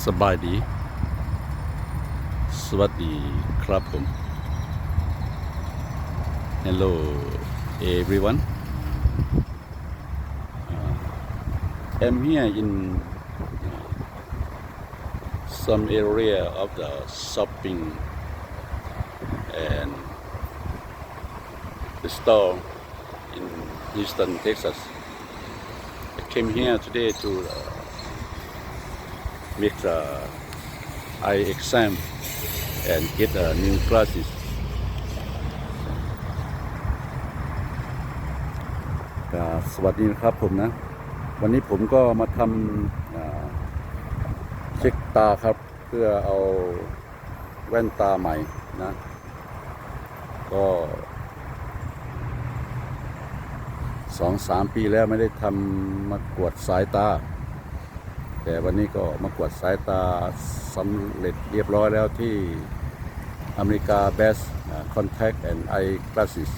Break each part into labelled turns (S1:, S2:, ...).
S1: สบายดีสวัสดีครับผม Hello everyone. I'm here in some area of the shopping and the store in Houston, Texas. I came here today to make the eye exam and get new glasses. สวัสดีนะครับผมนะ วันนี้ผมก็มาทำเช็คตาครับ เพื่อเอาแว่นตาใหม่นะ ก็2-3 ปีแล้วไม่ได้ทำมากวดสายตา แต่วันนี้ก็มากวดสายตาสำเร็จเรียบร้อยแล้วที่อเมริกา Best Contact and Eye Glasses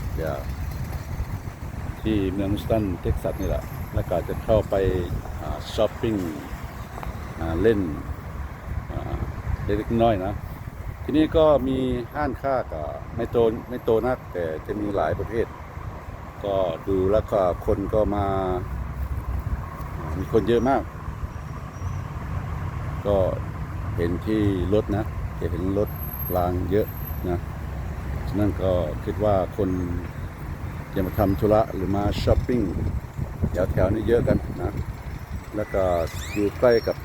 S1: ที่เมืองฮิวสตันเท็กซัสนี่แหละ แล้วก็จะเข้าไปช้อปปิ้งเล่นเล็กน้อยนะ ที่นี่ก็มีห้างค้าก็ไม่โตนัก แต่จะมีหลายประเภท ก็ดูแล้วก็คนก็มีคนเยอะมาก ก็เห็นที่รถนะจะเห็นรถรางเยอะนะฉะนั้นก็คิดว่าคนจะมาทำธุระหรือมาช้อปปิ้งแถวนี้เยอะกันนะ แล้วก็อยู่ใกล้กับ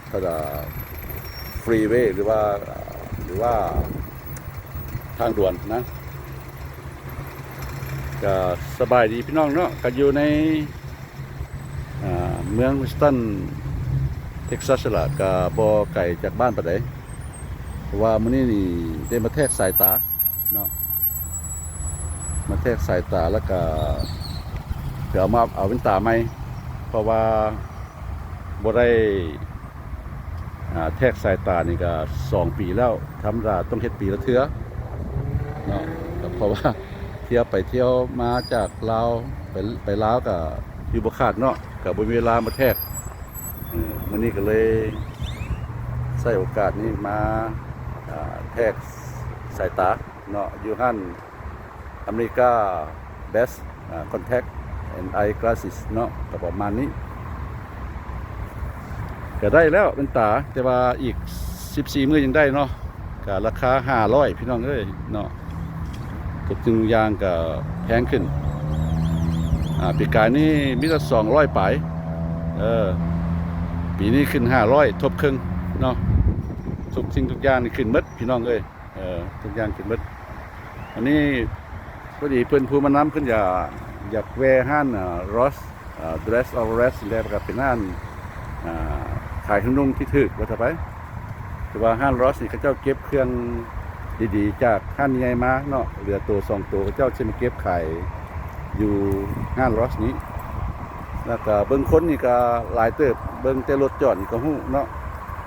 S1: ฟรีเวย์หรือว่าทางด่วนนะก็สบายดีพี่น้องเนาะก็อยู่ในเมืองฮิวสตันเท็กซัสละก็บ่ไกลจากบ้านปานใดเพราะว่ามื้อนี้นี่ได้มาแทกสายตาเนาะมาแทกสายตาแล้วก็เดี๋ยวมาเอาแว่นตาใหม่เพราะว่าบ่ได้แทกสายตานี่ก็2 ปีแล้วธรรมดาต้องเฮ็ดปีละเทื่อเนาะเพราะว่าเที่ยวไปเที่ยวมาจากลาวไปลาวก็อยู่บ่ขาดเนาะก็บ่มีเวลามาแทกวันนี้ก็เลยใช้โอกาสนี้มาแทกสายตาเนาะอยู่ห้างอเมริกา Best Contact and Eye Glasses เนาะก็ประมาณนี้ก็ได้แล้วเป็นตาแต่ว่าอีก14 มื้อยังได้เนาะก็ราคา500พี่น้องเอ้ยเนาะทุกสิ่งทุกอย่างก็แพงขึ้นปีกายนี้มีแต่200ปลายปีนี้ขึ้น500ทบครึ่งเนาะทุกสิ่งทุกอย่างนี่ขึ้นหมดพี่น้องเอ้ยทุกอย่างขึ้นหมดอันนี้พอดีเพิ่นผู้มานำเพิ่นอยากแวะห้านRoss Dress of Rest แล้วก็เป็นห้านขายขนมที่ถูกว่าซะไปแต่ว่าห้านRossนี่เขาเจ้าเก็บเครื่องดีๆจากห้านใหญ่มาเนาะเหลือตัว2ตัวเขาเจ้าสิมาเก็บขายอยู่ห้านRossนี้แล้วก็เบิ่งคนนี่ก็หลายเติบเบิ่งแต่รถจอดนี่ก็ฮู้เนาะ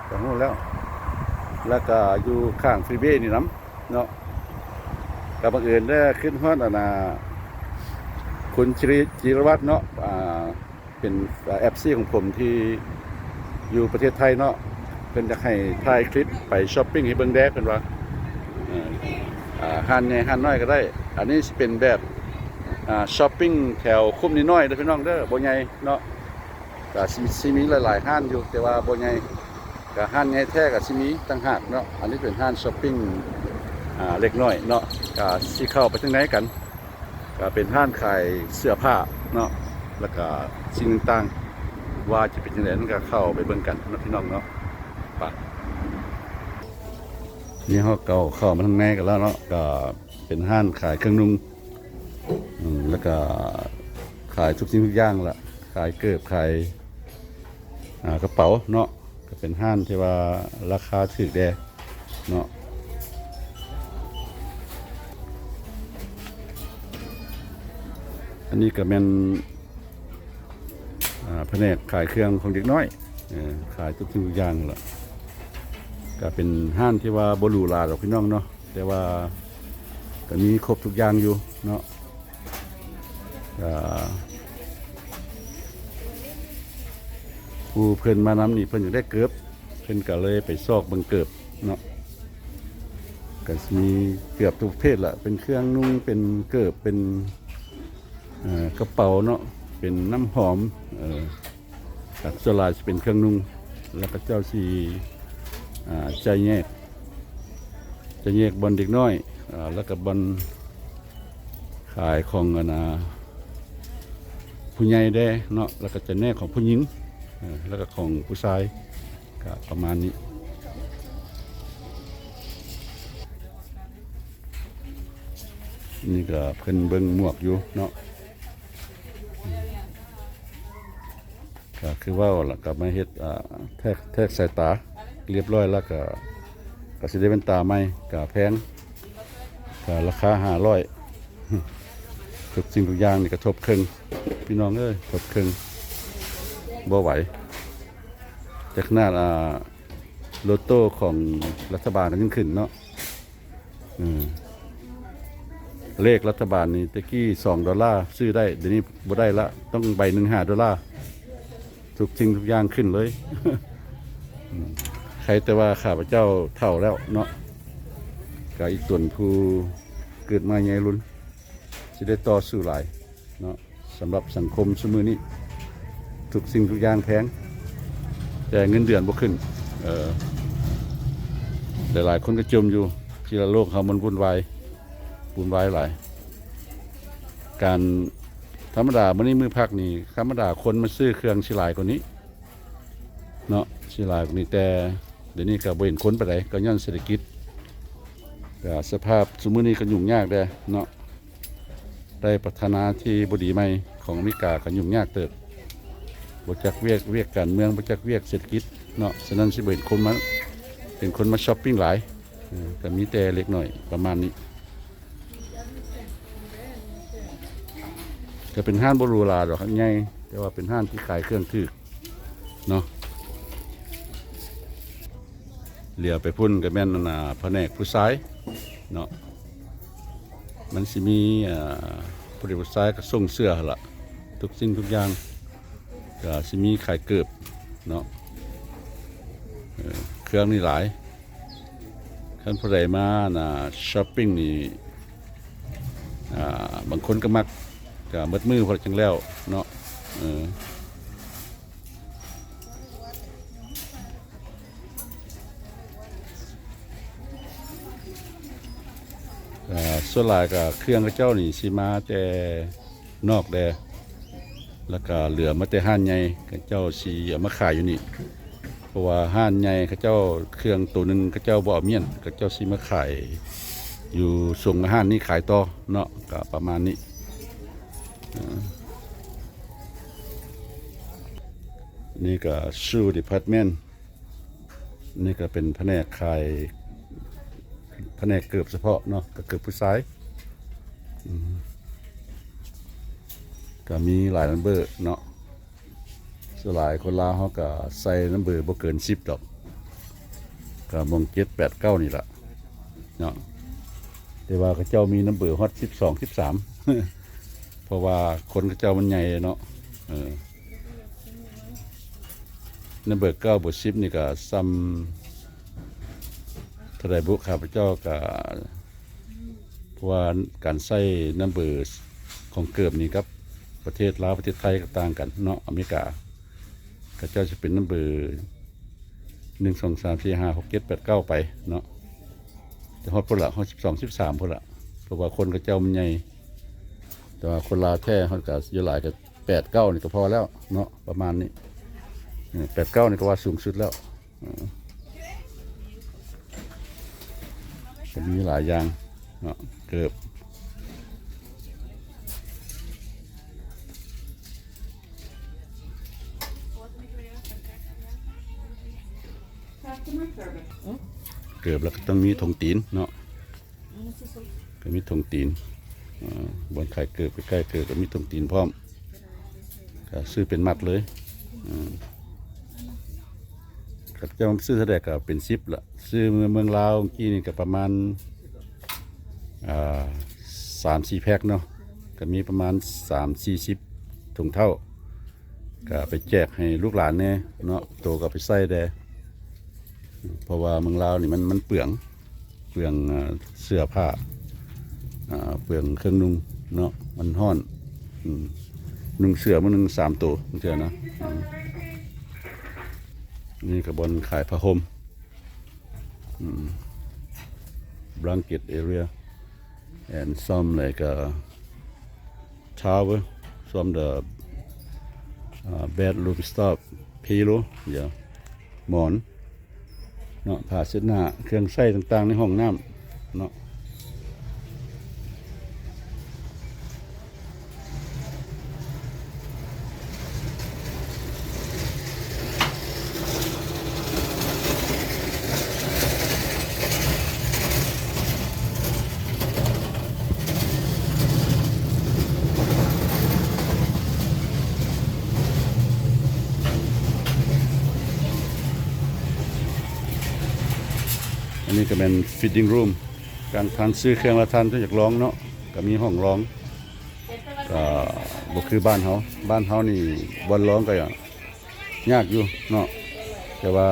S1: ก็ฮู้แล้วก็อยู่ข้างฟรีเวย์นี่นำเนาะก็บังเอิญได้ขึ้นฮอดคุณจิรวัฒน์เนาะเป็นFC ของผมที่อยู่ประเทศไทยเนาะเพิ่นอยากให้ถ่ายคลิปไปช้อปปิ้งให้เบิ่งแดกเพิ่นว่าห้านใหญ่ห้านน้อยก็ได้อันนี้สิเป็นแบบช้อปปิ้งแถวคุ้มนิดหน่อยเด้อพี่น้องเด้อบ่ใหญ่เนาะก็สิมีหลายๆห้านอยู่แต่ว่าบ่ใหญ่ก็ห้านใหญ่แท้ก็สิมีต่างหากเนาะอันนี้เป็นห้านช้อปปิ้งเล็กน้อยเนาะก็สิเข้าไปทางไหนกันก็เป็นห้านขายเสื้อผ้าเนาะแล้วก็สิ่งต่างๆว่าจะเป็นจังได๋นั้นก็เข้าไปเบิ่งกันเนาะพี่น้องเนาะไปนี่เฮาเข้ามาทางในกันแล้วเนาะก็เป็นห้านขายเครื่องนุ่งแล้วก็ขายทุกสิ่งทุกอย่างละขายเกิบขายกระเป๋าเนาะก็เป็นห้างที่ว่าราคาถูกแดเนาะอันนี้ก็เป็นแผนกขายเครื่องของเด็กน้อยขายทุกสิ่งทุกอย่างละก็เป็นห้างที่ว่าบ่หรูหราหรอกพี่น้องเนาะแต่ว่าก็มีครบทุกอย่างอยู่เนาะผู้เพิ่นมานำนี่เพิ่นอยากได้เกือบ เพิ่นก็เลยไปซอกเบิ่งเกิบเนาะก็มีเกือบทุกประเภทละเป็นเครื่องนุ่งเป็นเกิบเป็นกระเป๋าเนาะเป็นน้ำหอมกับส่วนหลายจะเป็นเครื่องนุ่งแล้วก็เจ้าสีใจแยกบอลเด็กน้อยแล้วก็บอลขายของผู้ใหญ่ได้เนาะแล้วก็จะแน่ของผู้หญิงแล้วก็ของผู้ชายก็ประมาณนี้นี่ก็เพิ่นเบิ่งหมวกอยู่เนาะก็คือว่าแล้วก็มาเฮ็ดแทกสายตาเรียบร้อยแล้วก็สิได้เป็นตาใหม่ก็แพงก็ราคา500ทุกสิ่งทุกอย่างนี่กระทบครึ่งพี่น้องเอ้ยทบครึ่งบ่ไหวแต่ขนาดโลโต้ของรัฐบาลก็ยังขึ้นเนาะเลขรัฐบาลนี่ตะกี้$2ซื้อได้เดี๋ยวนี้บ่ได้ละต้องใบหนึ่ง$5ทุกสิ่งทุกอย่างขึ้นเลย ใครแต่ว่าข้าพเจ้าเท่าแล้วเนาะกับอีกส่วนผู้เกิดมาใหญ่รุ่นจะได้ต่อสู้หลายเนาะสำหรับสังคมสมือนี้ทุกสิ่งทุกอย่างแพงแต่เงินเดือนบ่ขึ้นแต่หลายคนก็จมอยู่ที่ละโลกเขามันวุ่นวายหลายการธรรมดามื้อนี้มื้อพักนี่ธรรมดาคนมาซื้อเครื่องสิหลายกว่านี้เนาะสิหลายกว่านี้แต่เดี๋ยวนี้ก็บ่เห็นคนปานใดก็ย้อนเศรษฐกิจก็สภาพสมื้อนี้ก็ยุ่งยากเด้เนาะได้พัฒนาที่บ่ดีใหม่ของอเมริกาก็ยุ่งยากเติบบ่จักเวียกการเมืองบ่จักเวียกเศรษฐกิจเนาะฉะนั้นสิบ่เห็นคนมาเป็นคนมาช้อปปิ้งหลายก็มีแต่เล็กน้อยประมาณนี้จะเป็นห้างบรูลาดอกครับง่ายแต่ว่าเป็นห้างที่ขายเครื่องถือเนาะเหลียวไปพุ่นกับแม่นแผนกผู้ชายเนาะมันสิมีผู้ชายก็ส่งเสื้อละทุกสิ่งทุกอย่างก็สิมีขายเกือบเนาะเครื่องนี่หลายขั้นผู้ใดมาช้อปปิ้งนี่บางคนก็มักก็มัดมือพอจังแล้วเนาะส่วนหลายก็เครื่องกระเจ้านี่สิมาแต่นอกแดแล้วก็เหลือมาแต่ห้านใหญ่กระเจ้าสิเอามาขายอยู่นี่เพราะว่าห้านใหญ่กระเจ้าเครื่องตัวหนึ่งกระเจ้าบ่เอาเมียนกระเจ้าสิมาขายอยู่ส่งห้านนี่ขายต่อเนาะก็ประมาณนี้นี่ก็ชูดีพาร์ตเมนต์นี่ก็เป็นแผนกขายแผนกเกือบเฉพาะเนาะก็เกือบผู้ชายก็มีหลายนัมเบอร์เนาะส่วนหลายคนลาวเขาก็ใส่นัมเบอร์บ่เกิน10ดอกก็มอง7 8 9นี่แหละเนาะแต่ว่าเขาเจ้ามีนัมเบอร์ฮอต12 13เพราะว่าคนเขาเจ้ามันใหญ่เนาะนัมเบอร์9 เบอร์10นี่ก็ซ้ำทะเลบุข้าพเจ้าก็เพราะว่าการใส่นัมเบอร์ของเกือบนี่ครับประเทศลาวประเทศไทยก็ต่างกันเนาะอเมริกาเขาเจ้าจะเป็นนัมเบอร์1 2 3 4 5 6 7 8 9ไปเนาะแต่ฮอตพุ่นละฮอต12 13พุ่นละเพราะว่าคนเขาเจ้ามันใหญ่แต่ว่าคนลาวแท้เขาก็เยอะหลายก็8 9นี่ก็พอแล้วเนาะประมาณนี้8 9นี่ก็ว่าสูงสุดแล้วจะมีหลายอย่างเนาะเกือบแล้วก็ต้องมีธงตีนเนาะก็มีธงตีนบนไข่เกือบใกล้เกือบก็มีธงตีนพร้อมก็ซื้อเป็นมัดเลยก็จะซื้อเท่าไหร่ก็เป็น10ละซื้อเมืองลาวกี่นี่ก็ประมาณ3-4แพ็คเนาะก็มีประมาณ3-40ถุงเท่าก็ไปแจกให้ลูกหลานเนี่ยเนาะโตก็ไปใส่แด เพราะว่าเมืองลาวนี่มันเปลืองเสื้อผ้าเปลืองเครื่องนุ่งเนาะมันฮ้อนนุ่งเสื้อมันนุ่ง3 ตัวเชื่อนะนี่กระบอนขายผ้าห่มblanket area and some like tower some the bedroom stuff pillow หมอนเนาะผ้าเช็ดหน้าเครื่องใช้ต่างๆในห้องน้ำเนาะอันนี้ก็เป็น fitting room การทานซื้อเครื่องละทานถ้าอยากร้องเนาะก็มีห้องร้องก็บ่คือบ้านเฮานี่บอลร้องก็ยากอยู่เนาะแต่ว่า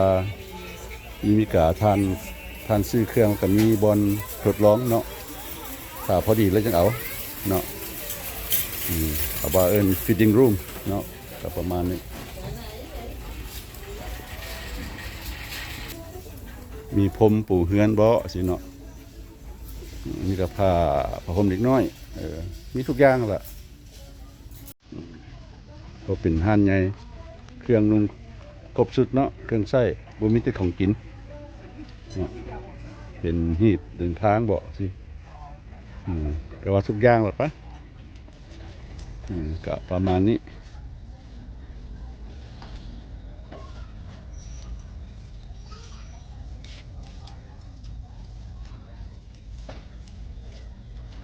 S1: มีกาทานซื้อเครื่องก็มีบอลทดร้องเนาะถ้าพอดีแล้วจังเอาเนาะเอาว่าfitting room เนาะก็ประมาณนี้มีพรมปูเฮือนบ่สิเนาะมีกับผ้าห่มเด็กน้อยมีทุกอย่างล่ะก็เป็นห้านใหญ่เครื่องนุ่งครบสุดเนาะเครื่องใช้บ่มีแต่ของกินเนาะเป็นหีบเดินทางบ่สิก็ว่าทุกอย่างล่ะปะก็ประมาณนี้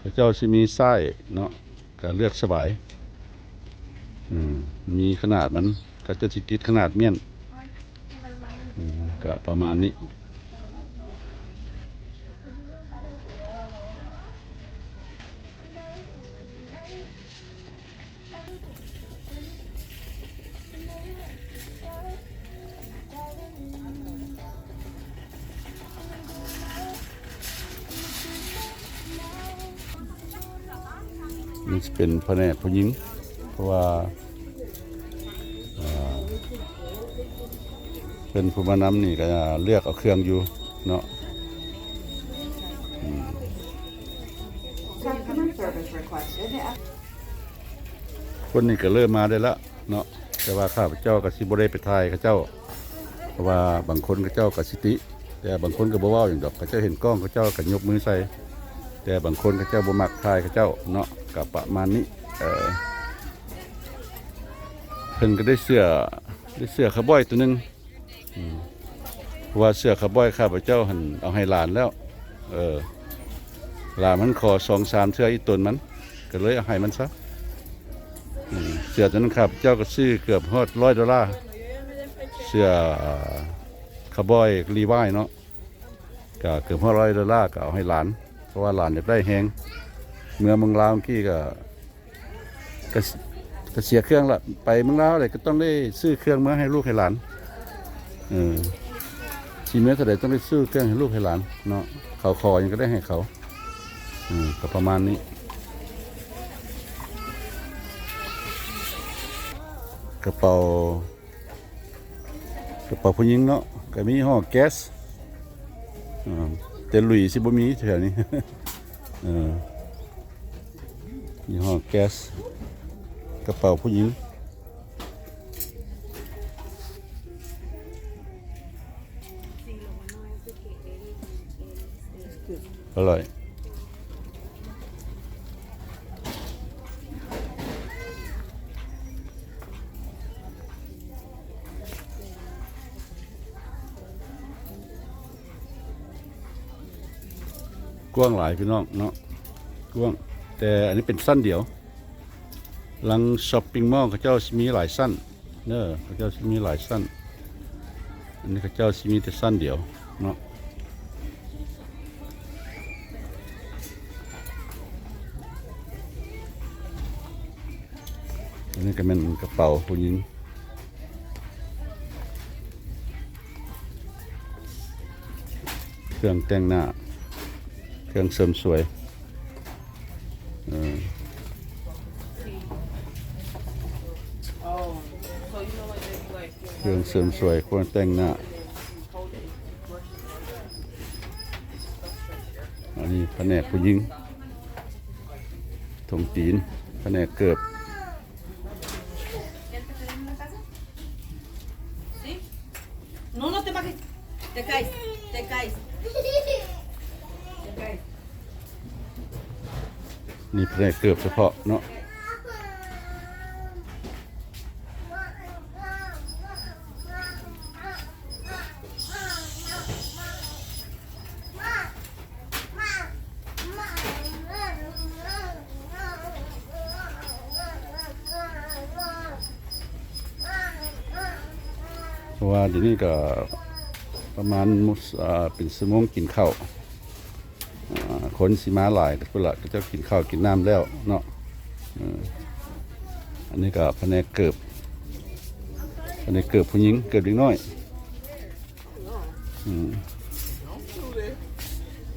S1: พระเจ้าสิมีไส้เนาะก็เลือกสบายมีขนาดมันก็จะติดขนาดเมี่ยนก็ประมาณนี้มันจะเป็นแผนกผู้หญิงเพราะว่าเป็นผู้มานำนี่ก็เลือกเอาเครื่องอยู่เนาะคนนี้ก็เริ่มมาได้ละเนาะแต่ว่าข้าพเจ้าก็สิบ่ได้ไปทายข้าเจ้าเพราะว่าบางคนข้าเจ้าก็สิติแต่บางคนก็บ่เว้าอย่างดอกข้าเจ้าเห็นกล้องข้าเจ้าก็ยกมือใส่แต่บางคนข้าเจ้าบ่มักทายข้าเจ้าเนาะก็ประมาณนี้เพิ่นก็ได้เสื้อคาร์บอยตัวนึงเพราะว่าเสื้อคาร์บอยข้าพเจ้าหันเอาให้หลานแล้วหลานมันขอ2-3เสื้ออีตนมันก็เลยเอาให้มันซะเสื้อตัวนั้นข้าพเจ้าก็ซื้อเกือบฮอด$100เสื้อคาร์บอยรีไวเนาะก็เกือบฮอด$100ก็เอาให้หลานเพราะว่าหลานอยากได้แฮงเมื่อเมืองลาวเมื่อกี้ก็เสียเครื่องละไปเมืองลาวเลยก็ต้องได้ซื้อเครื่องมาให้ลูกให้หลานชีเมสเท่าไหร่ต้องได้ซื้อเครื่องให้ลูกให้หลานเนาะเขาคอยังก็ได้ให้เขาก็ประมาณนี้กระเป๋าผู้หญิงเนาะก็มีห่อแก๊สแต่หลุยสิบ่มีแถวนี้มีห่อแก๊สกระเป๋าผู้หญิงอร่อยกว้างหลายพี่น้องเนาะกว้างแต่อันนี้เป็นสั้นเดียวหลังช้อปปิ้งมอลล์เขาเจ้ามีหลายสั้นเนอะเขาเจ้ามีหลายสั้นอันนี้เขาเจ้ามีแต่สั้นเดียวเนาะอันนี้ก็เป็นกระเป๋าผู้หญิง เครื่องแต่งหน้าเครื่องเสริมสวยเออ
S2: Oh, so you know what they like.
S1: เครื่องเสริมสวยเครื่องแต่งหน้า อันนี้แผนกผู้หญิงถงตีนแผนกเกือบ
S2: ¿Sí? No, no te bajes. Te caes, te caes. Te caes.
S1: นี่แผนกเกือบเฉพาะเนาะเพราะว่าเดี๋ยวนี้ก็ประมาณเป็นชั่วโมงกินข้าวคนสิมาหลายก็เพิ่นละก็จะกินข้าวกินน้ำแล้วเนาะอันนี้ก็แผนกเกือบแผนกเกือบผู้หญิงเกือบเด็กน้อย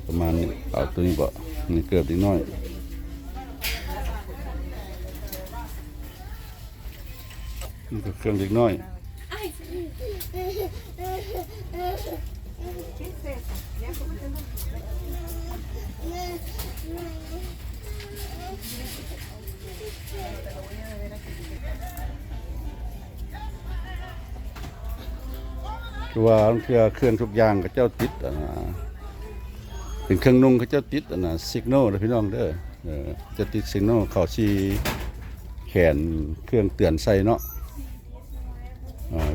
S1: ประมาณนี้เอาตัวนี้บ่นี่เกือบเด็กน้อยนี่ก็เครื่องเด็กน้อยคือว่าเครื่องทุกอย่างก็เจ้าติดเป็นเครื่องนุ่งเขาเจ้าติดสิกโนนะพี่น้องเด้อจะติดสิกโนเขาชีแขนเครื่องเตือนใส่เนาะ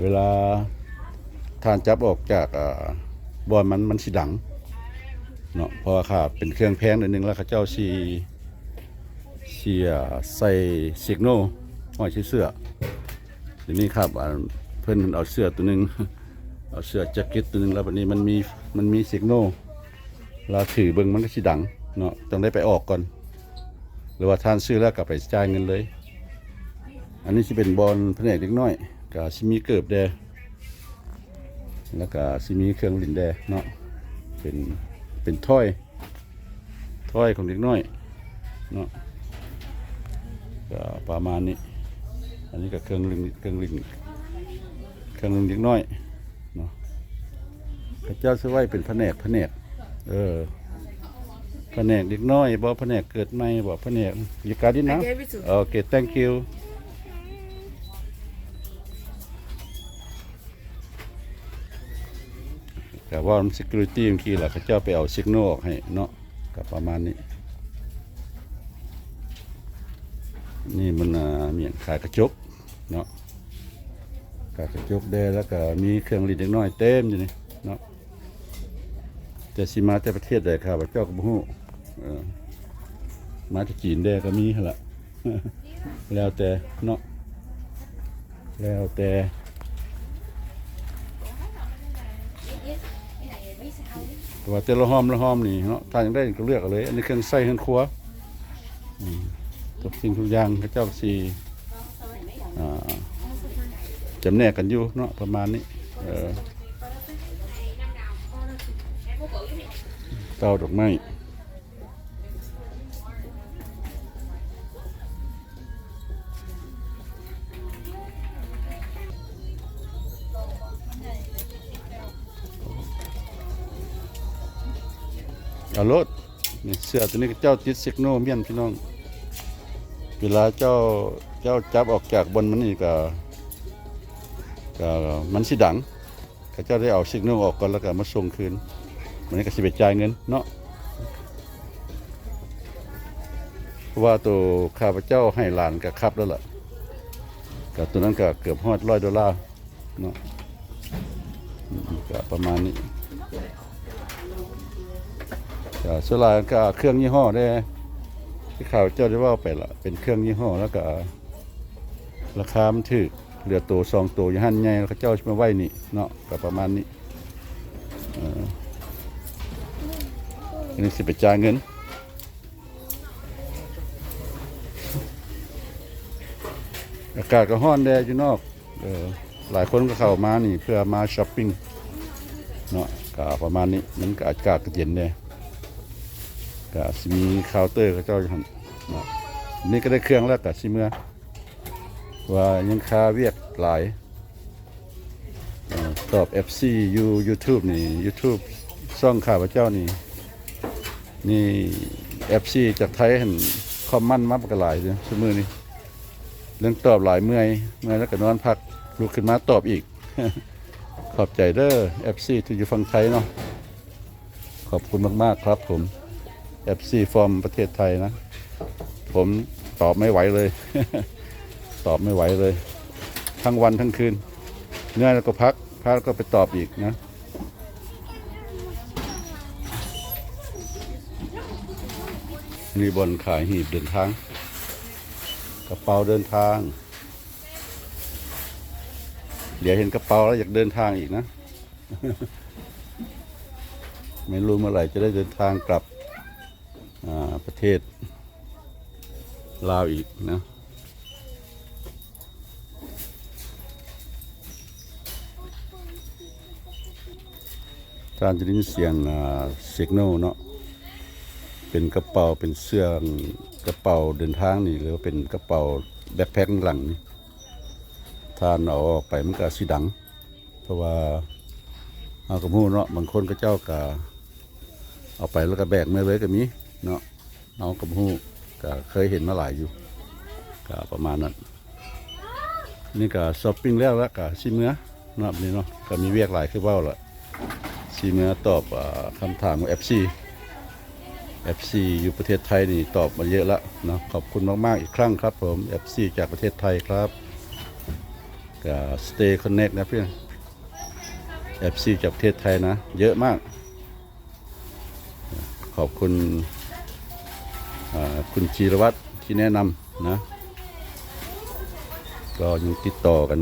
S1: เวลาทานจับออกจากบอลมันสิดังเนาะเพราะว่าค่ะเป็นเครื่องแพงหนึ่งแล้วเขาเจ้าชีใส่สิกโนห้อยเสื้อทีนี้ครับเพื่อนเอาเสื้อตัวหนึ่งเอาเสื้อแจ็คเก็ตตัวหนึ่งแล้ววันนี้มันมีสิกโนเราถือเบิ้งมันก็สิดังเนาะต้องได้ไปออกก่อนหรือว่าทานซื้อแล้วกลับไปจ่ายเงินเลยอันนี้จะเป็นบอลแผนกเล็กน้อยกับซิมีเกิบแดแล้วก็ซิมีเครื่องลิ้นแดเนาะเป็นถ้อยของเด็กน้อยเนาะก็ประมาณนี้อันนี้ก็เครื่องลิ้นเด็กน้อยเนาะพระเจ้าซื้อไว้เป็นแผนกแผนกเด็กน้อยบ่แผนกเกิดใหม่บ่แผนกอยู่การดินนะ
S2: I gave it to
S1: โอเค thank you แต่ว่า security บางทีแหละเขาเจ้าไปเอาซิกโนออกให้เนาะกับประมาณนี้นี่มันมีขายกระจกเนาะขายกระจกได้แล้วก็มีเครื่องรีดเล็กน้อยเต็มอยู่นี่เนาะแต่สิมาแต่ประเทศใดครับเจ้าก็บ่ฮู้มาจากจีนได้ก็มีหั่นล่ะ แล้วแต่เนาะแล้วแต่ว่าแต่ละห้อมนี่เนาะถ้าอยากได้ก็เลือกเอาเลยอันนี้เครื่องใส่เครื่องครัวทุกสิ่งทุกอย่างเขาเจ้าสีจำแนกกันอยู่เนาะประมาณนี้เตาดอกไม้เอารถนี่เสื้อตัวนี้เจ้าติดซิกโนเมียนพี่น้องเวลาเจ้าจับออกจากบนมันนี่ก็มันสิดังเขาเจ้าได้เอาซิกโนออกก่อนแล้วก็มาส่งคืนมันนี่ก็สิไปจ่ายเงินเนาะเพราะว่าตัวข้าพเจ้าให้หลานก็ขับแล้วล่ะกับตัวนั้นก็เกือบ$100เนาะก็ประมาณนี้ส่วนหลายก็เครื่องยี่ห้อได้ที่ข่าวเจ้าได้ว่าไปละเป็นเครื่องยี่ห้อแล้วก็ราคามันถูกเหลือตัว2ตัวอยู่หั่นใหญ่แล้วเจ้ามาไว้นี่เนาะก็ประมาณนี้อันนี้สิไปจ่ายเงินอากาศก็ร้อนแดดอยู่นอกหลายคนก็เข้ามานี่เพื่อมาช้อปปิ้งเนาะ ก็ประมาณนี้มันก็อากาศก็เย็นแน่ก็สิมีเคาน์เตอร์เขาเจ้าอยู่หั่นเนาะนี่ก็ได้เครื่องแล้วก็สิเมื่อว่ายังคาเวียกหลายตอบ FC อยู่ YouTube นี่ YouTube ช่องข้าพเจ้านี่ FC จากไทยเห็นคอมมันมาปกหลายเด้อชั่วมือนี้เรื่องตอบหลายเมื่อยแล้วก็นอนพักลุกขึ้นมาตอบอีก ขอบใจเด้อ FC ที่อยู่ฝั่งไทยเนาะขอบคุณมากๆครับผม FC ฟอร์มประเทศไทยนะผมตอบไม่ไหวเลย ตอบไม่ไหวเลยทั้งวันทั้งคืนเหนื่อยแล้วก็พักแล้วก็ไปตอบอีกนะนี่บนขายหีบเดินทางกระเป๋าเดินทางเดี๋ยวเห็นกระเป๋าแล้วอยากเดินทางอีกนะ ไม่รู้เมื่อไหร่จะได้เดินทางกลับประเทศลาวอีกนะท่านจะได้ยินเสียงเสียงโน่เนาะเป็นกระเป๋าเป็นเสื้อกระเป๋าเดินทางนี่หรือว่าเป็นกระเป๋าแบ็คแพ็คหลังนี่ท่านเอาออกไปมันก็สีดังเพราะว่าเอากระมูเนาะบางคนก็เจ้าก็เอาไปแล้วก็แบกไม่เลยก็มีเนาะเอากระมูก็เคยเห็นมาหลายอยู่ก็ประมาณนั้นนี่ก็ช้อปปิ้งแล้วก็ชิมเนื้อเนาะนี่เนาะก็มีเวียกหลายคือว่าละชิมเนื้อตอบคำถามของ FC อยู่ประเทศไทยนี่ตอบมาเยอะแล้วนะขอบคุณมากๆอีกครั้งครับผม FC จากประเทศไทยครับก็ Stay Connect นะเพื่อน FC จากประเทศไทยนะเยอะมากขอบคุณคุณจีรวัตรที่แนะนำนะก็ยังติดต่อกัน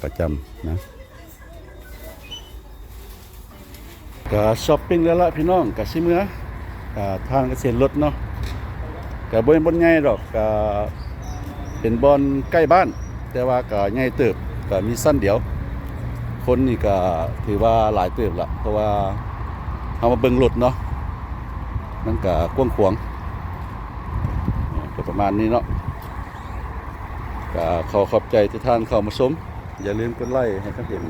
S1: ประจำนะก็ช้อปปิ้งแล้วละพี่น้องกับซิเมื่อทางเกษตรรถเนาะกับบนใหญ่ดอกก็เป็นบอนใกล้บ้านแต่ว่าก็ใหญ่เติบก็มีสั้นเดียวคนนี่ก็ถือว่าหลายเติบละเพราะว่าเอามาเบิ่งรถเนาะมันก็กว้างขวางก็ประมาณนี้เนาะก็ขอบใจที่ท่านเข้ามาชมอย่าลืมกดไลค์ให้ท่านเห็น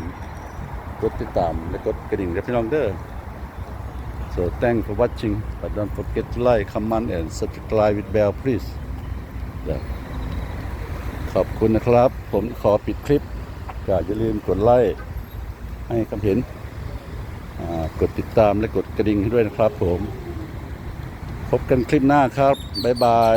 S1: กดติดตามและกดกระดิ่งกับพี่น้องเด้อ So thanks for watching but don't forget to like comment and subscribe with bell please ขอบคุณนะครับผมขอปิดคลิปก็อย่าลืมกดไลค์ให้คำเห็นกดติดตามและกดกระดิ่งให้ด้วยนะครับผมพบกันคลิปหน้าครับบ๊ายบาย